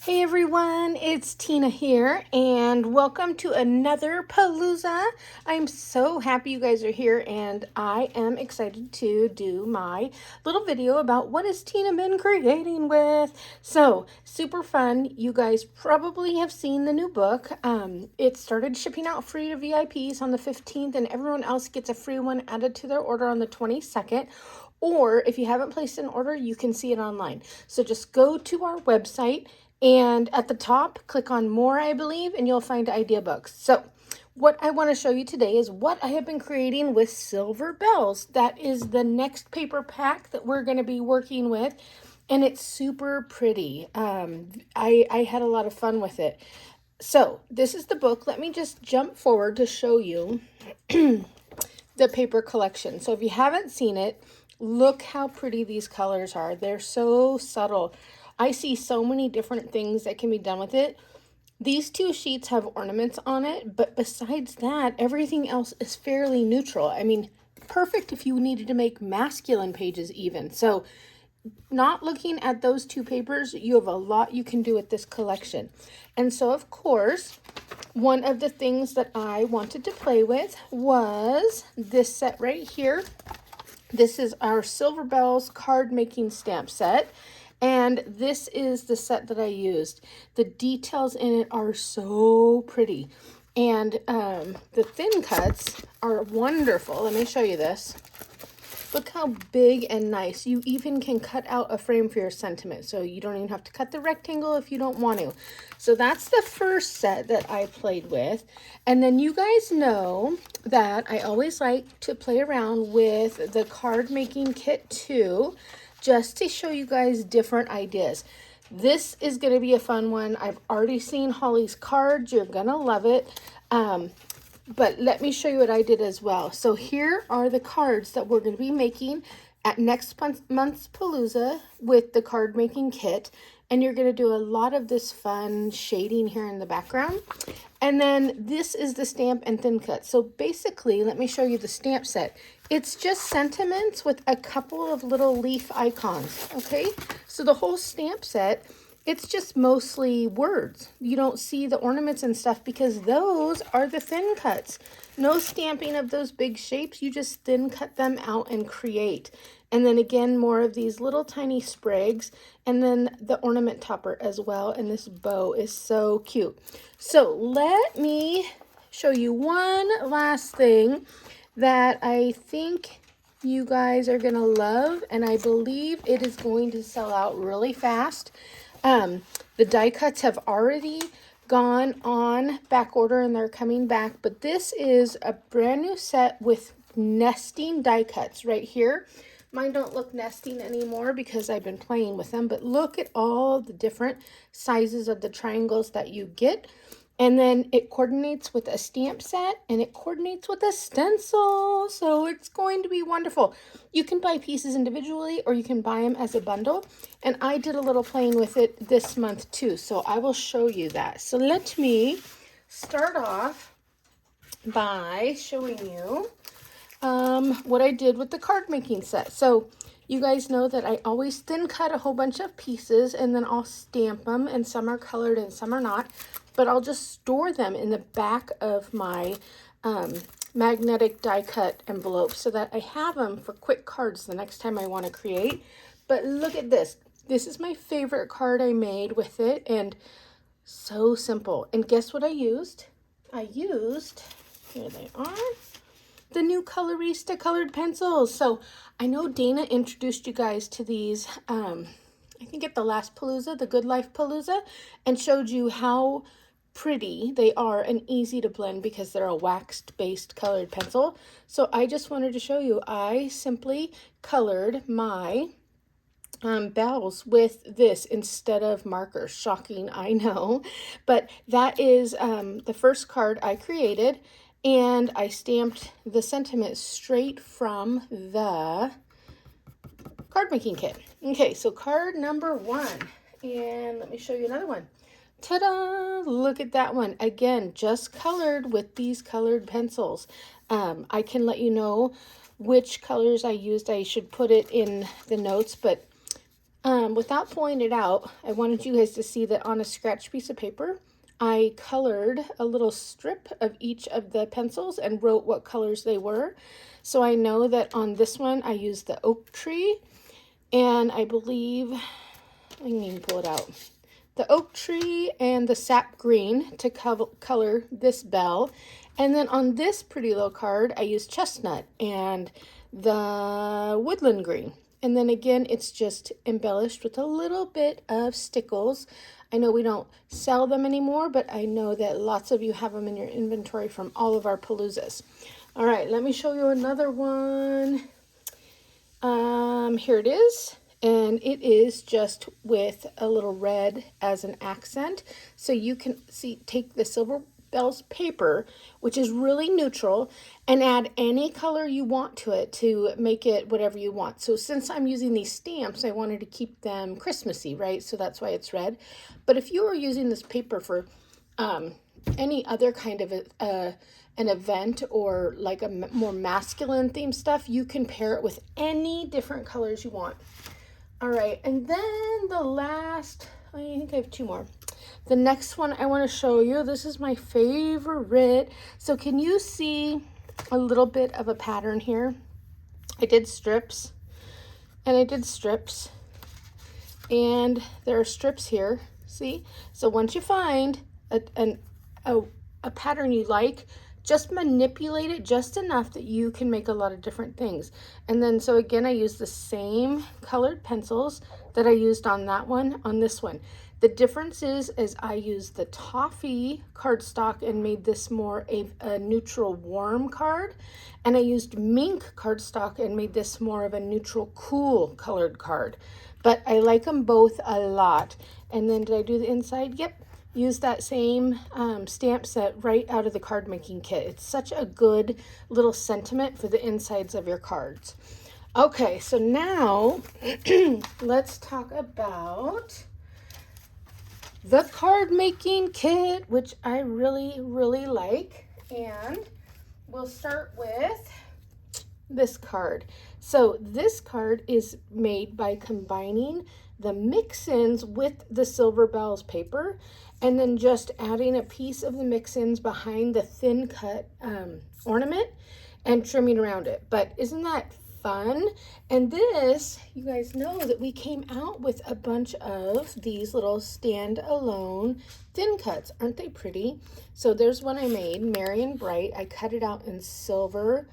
Hey everyone, it's Tina here, and welcome to another Palooza. I'm so happy you guys are here, and I am excited to do my little video about what has Tina been creating with. So, super fun. You guys probably have seen the new book. It started shipping out free to VIPs on the 15th, and everyone else gets a free one added to their order on the 22nd. Or if you haven't placed an order, you can see it online. So just go to our website and at the top, click on more, I believe, and you'll find idea books. So what I want to show you today is what I have been creating with Silver Bells. That is the next paper pack that we're going to be working with. And it's super pretty. I had a lot of fun with it. So this is the book. Let me just jump forward to show you the paper collection. So if you haven't seen it, look how pretty these colors are. They're so subtle. I see so many different things that can be done with it. These two sheets have ornaments on it, but besides that, everything else is fairly neutral. I mean, perfect if you needed to make masculine pages even. So not looking at those two papers, you have a lot you can do with this collection. And so, of course, one of the things that I wanted to play with was this set right here. This is our Silver Bells card making stamp set. And this is the set that I used. The details in it are so pretty. And the thin cuts are wonderful. Let me show you this. Look how big and nice. You even can cut out a frame for your sentiment. So you don't even have to cut the rectangle if you don't want to. So that's the first set that I played with. And then you guys know that I always like to play around with the card making kit too, just to show you guys different ideas. This is going to be a fun one. I've already seen Holly's cards. You're going to love it. But let me show you what I did as well. So here are the cards that we're going to be making at next month's Palooza with the card making kit. And you're going to do a lot of this fun shading here in the background. And then this is the stamp and thin cut. So basically, let me show you the stamp set. It's just sentiments with a couple of little leaf icons, okay? So the whole stamp set, it's just mostly words. You don't see the ornaments and stuff because those are the thin cuts. No stamping of those big shapes. You just thin cut them out and create. And then again, more of these little tiny sprigs. And then the ornament topper as well. And this bow is so cute. So let me show you one last thing that I think you guys are going to love. And I believe it is going to sell out really fast. The die cuts have already gone on back order and they're coming back, but this is a brand new set with nesting die cuts right here. Mine don't look nesting anymore because I've been playing with them, but look at all the different sizes of the triangles that you get. And then it coordinates with a stamp set and it coordinates with a stencil. So it's going to be wonderful. You can buy pieces individually or you can buy them as a bundle. And I did a little playing with it this month too. So I will show you that. So let me start off by showing you what I did with the card making set. So you guys know that I always thin cut a whole bunch of pieces and then I'll stamp them, and some are colored and some are not, but I'll just store them in the back of my magnetic die cut envelope so that I have them for quick cards the next time I want to create. But look at this. This is my favorite card I made with it, and so simple. And guess what I used? Here they are, the new Colorista colored pencils. So I know Dana introduced you guys to these, I think at the last Palooza, the Good Life Palooza, and showed you how pretty they are and easy to blend because they're a waxed based colored pencil. So I just wanted to show you, I simply colored my bells with this instead of markers. Shocking, I know, but that is the first card I created. And I stamped the sentiment straight from the card making kit. Okay, so card number 1. And let me show you another one. Ta-da! Look at that one. Again, just colored with these colored pencils. I can let you know which colors I used. I should put it in the notes, but without pulling it out, I wanted you guys to see that on a scratch piece of paper, I colored a little strip of each of the pencils and wrote what colors they were. So I know that on this one, I used the oak tree, and I believe, I can even pull it out, the oak tree and the sap green to color this bell. And then on this pretty little card, I used chestnut and the woodland green. And then again, it's just embellished with a little bit of stickles. I know we don't sell them anymore, but I know that lots of you have them in your inventory from all of our Paloozas. All right, let me show you another one. Here it is. And it is just with a little red as an accent. So you can see, take the Silver Bells paper, which is really neutral, and add any color you want to it to make it whatever you want. So since I'm using these stamps, I wanted to keep them Christmassy, right? So that's why it's red. But if you were using this paper for any other kind of an event or like a more masculine theme stuff, you can pair it with any different colors you want. All right, and then the last, I think I have two more. The next one I want to show you, this is my favorite. So can you see a little bit of a pattern here? I did strips, and I did strips, and there are strips here, see? So once you find a pattern you like, just manipulate it just enough that you can make a lot of different things. And then, so again, I use the same colored pencils that I used on that one, on this one. The difference is I used the toffee cardstock and made this more a neutral warm card. And I used mink cardstock and made this more of a neutral cool colored card. But I like them both a lot. And then did I do the inside? Yep. Use that same stamp set right out of the card making kit. It's such a good little sentiment for the insides of your cards. Okay, so now let's talk about the card making kit, which I really, really like. And we'll start with this card. So this card is made by combining the mix-ins with the Silver Bells paper, and then just adding a piece of the mix-ins behind the thin cut ornament and trimming around it. But isn't that fun? And this, you guys know that we came out with a bunch of these little stand-alone thin cuts. Aren't they pretty? So there's one I made, Merry and Bright. I cut it out in silver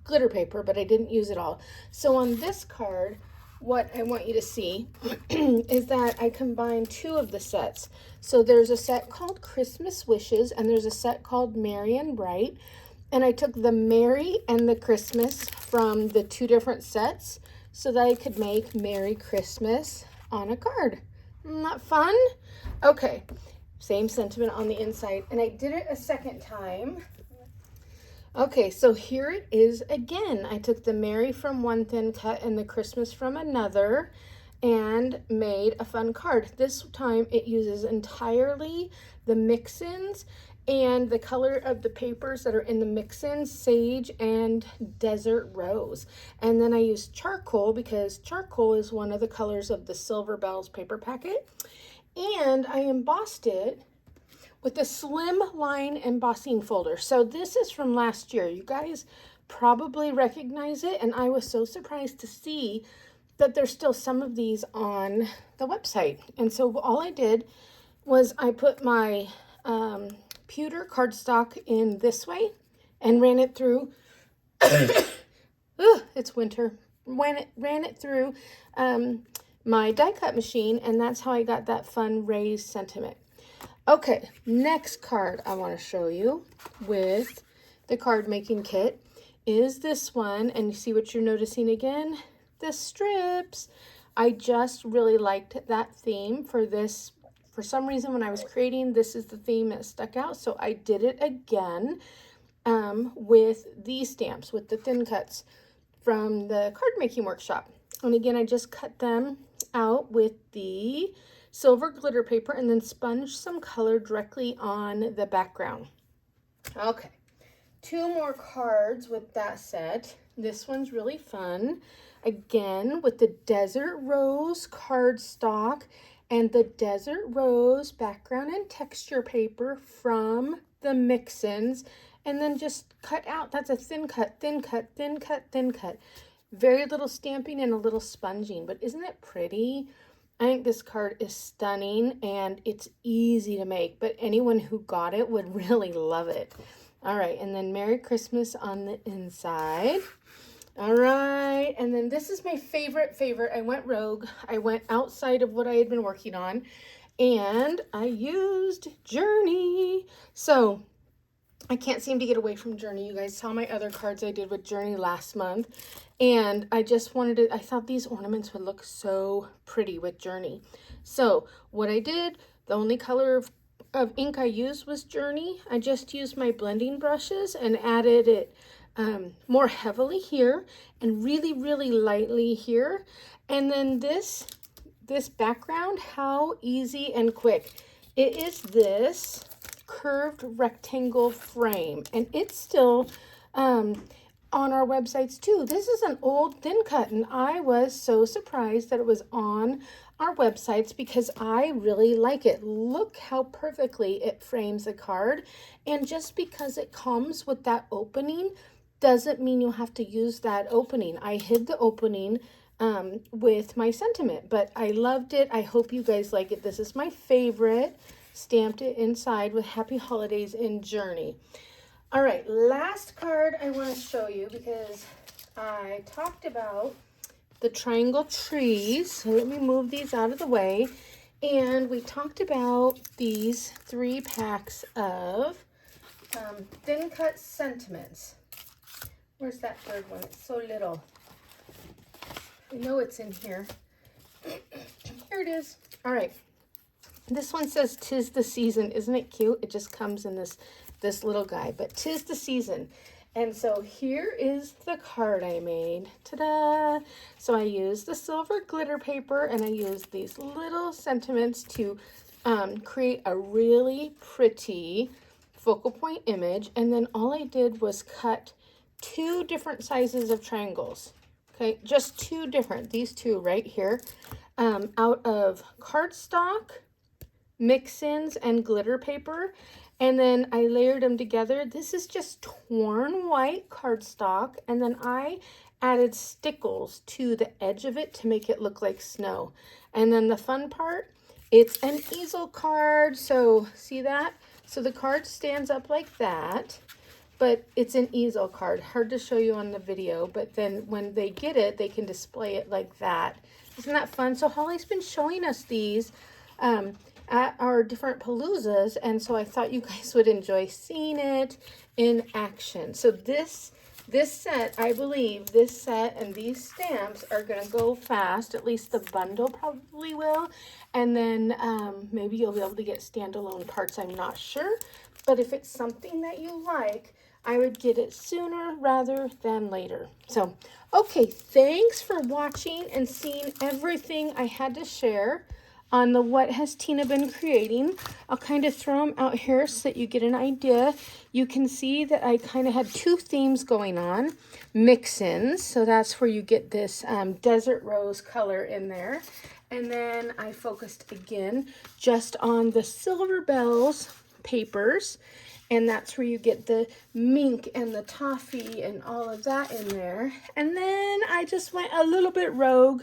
glitter paper, but I didn't use it all. So on this card, what I want you to see is that I combined two of the sets. So there's a set called Christmas Wishes, and there's a set called Merry and Bright. And I took the Merry and the Christmas from the two different sets so that I could make Merry Christmas on a card. Isn't that fun? Okay, same sentiment on the inside. And I did it a second time. Okay, so here it is again. I took the Merry from one thin cut and the Christmas from another and made a fun card. This time it uses entirely the mix-ins and the color of the papers that are in the mix-ins, Sage and Desert Rose. And then I used charcoal because charcoal is one of the colors of the Silver Bells paper packet. And I embossed it with a slim line embossing folder. So this is from last year. You guys probably recognize it, and I was so surprised to see that there's still some of these on the website. And so all I did was I put my pewter cardstock in this way and ran it through, it's winter, ran it through my die cut machine, and that's how I got that fun raised sentiment. Okay, next card I want to show you with the card making kit is this one, and you see what you're noticing again? The strips. I just really liked that theme for this. For some reason, when I was creating, this is the theme that stuck out, so I did it again with these stamps, with the thin cuts from the card making workshop. And again, I just cut them out with the silver glitter paper and then sponge some color directly on the background. Okay, two more cards with that set. This one's really fun. Again, with the Desert Rose cardstock and the Desert Rose background and texture paper from the Mix-Ins. And then just cut out. That's a thin cut, thin cut, thin cut, thin cut. Very little stamping and a little sponging. But isn't it pretty? I think this card is stunning and it's easy to make, but anyone who got it would really love it. All right, and then Merry Christmas on the inside. All right, and then this is my favorite. I went rogue. I went outside of what I had been working on, and I used Journey. So I can't seem to get away from Journey. You guys saw my other cards I did with Journey last month. And I just wanted to, I thought these ornaments would look so pretty with Journey. So what I did, the only color of ink I used was Journey. I just used my blending brushes and added it more heavily here and really, really lightly here. And then this background, how easy and quick. It is this curved rectangle frame, and it's still on our websites too. This is an old thin cut, and I was so surprised that it was on our websites because I really like it. Look how perfectly it frames a card, and just because it comes with that opening doesn't mean you have to use that opening. I hid the opening with my sentiment, but I loved it. I hope you guys like it. This is my favorite. Stamped it inside with Happy Holidays in Journey. All right, last card I want to show you because I talked about the triangle trees. So let me move these out of the way. And we talked about these 3 packs of thin cut sentiments. Where's that third one? It's so little. I know it's in here. Here it is. All right. This one says, "'Tis the season." Isn't it cute? It just comes in this little guy, but 'tis the season. And so here is the card I made. Ta-da! So I used the silver glitter paper and I used these little sentiments to create a really pretty focal point image. And then all I did was cut 2 different sizes of triangles. Okay, just 2 different, these 2 right here, out of cardstock, Mix-Ins, and glitter paper. And then I layered them together. This is just torn white cardstock. And then I added stickles to the edge of it to make it look like snow. And then the fun part, it's an easel card. So see that? So the card stands up like that, but it's an easel card. Hard to show you on the video, but then when they get it, they can display it like that. Isn't that fun? So Holly's been showing us these at our different Paloozas, and so I thought you guys would enjoy seeing it in action. So this set, I believe this set and these stamps are going to go fast. At least the bundle probably will, and then maybe you'll be able to get standalone parts. I'm not sure, but if it's something that you like, I would get it sooner rather than later. So okay, thanks for watching and seeing everything I had to share on the What Has Tina Been Creating. I'll kind of throw them out here so that you get an idea. You can see that I kind of had 2 themes going on. Mix-Ins, so that's where you get this desert rose color in there. And then I focused again just on the Silver Bells papers, and that's where you get the mink and the toffee and all of that in there. And then I just went a little bit rogue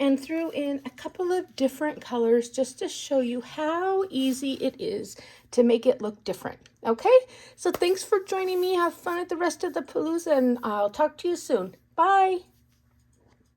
and threw in a couple of different colors just to show you how easy it is to make it look different. Okay, so thanks for joining me. Have fun at the rest of the Palooza, and I'll talk to you soon. Bye.